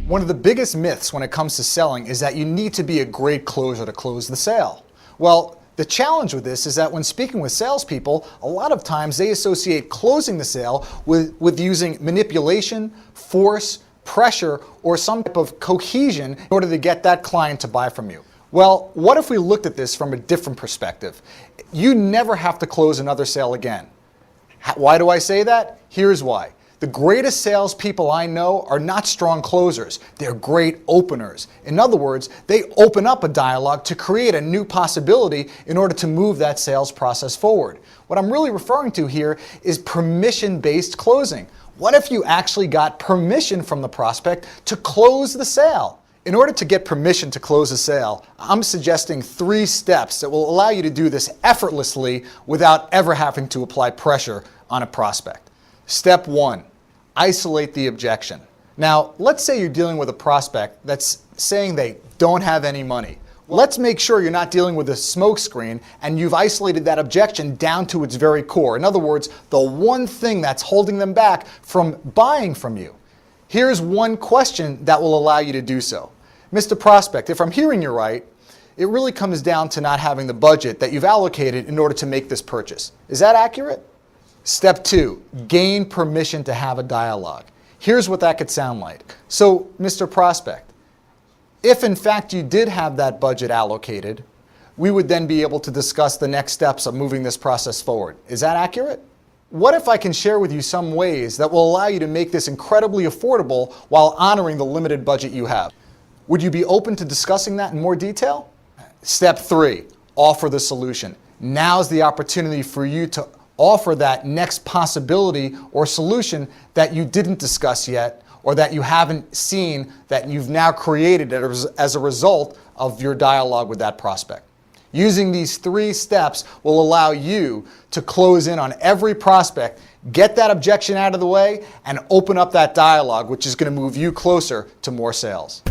One of the biggest myths when it comes to selling is that you need to be a great closer to close the sale. Well, the challenge with this is that when speaking with salespeople, a lot of times they associate closing the sale with using manipulation, force, pressure, or some type of cohesion in order to get that client to buy from you. Well, what if we looked at this from a different perspective? You never have to close another sale again. Why do I say that? Here's why. The greatest salespeople I know are not strong closers. They're great openers. In other words, they open up a dialogue to create a new possibility in order to move that sales process forward. What I'm really referring to here is permission-based closing. What if you actually got permission from the prospect to close the sale? In order to get permission to close a sale, I'm suggesting 3 steps that will allow you to do this effortlessly without ever having to apply pressure on a prospect. Step 1, isolate the objection. Now, let's say you're dealing with a prospect that's saying they don't have any money. Let's make sure you're not dealing with a smokescreen and you've isolated that objection down to its very core. In other words, the one thing that's holding them back from buying from you. Here's one question that will allow you to do so. Mr. Prospect, if I'm hearing you right, it really comes down to not having the budget that you've allocated in order to make this purchase. Is that accurate? Step 2, gain permission to have a dialogue. Here's what that could sound like. So, Mr. Prospect, if in fact you did have that budget allocated, we would then be able to discuss the next steps of moving this process forward. Is that accurate? What if I can share with you some ways that will allow you to make this incredibly affordable while honoring the limited budget you have? Would you be open to discussing that in more detail? Step 3, offer the solution. Now's the opportunity for you to offer that next possibility or solution that you didn't discuss yet or that you haven't seen that you've now created as a result of your dialogue with that prospect. Using these 3 steps will allow you to close in on every prospect, get that objection out of the way, and open up that dialogue, which is going to move you closer to more sales.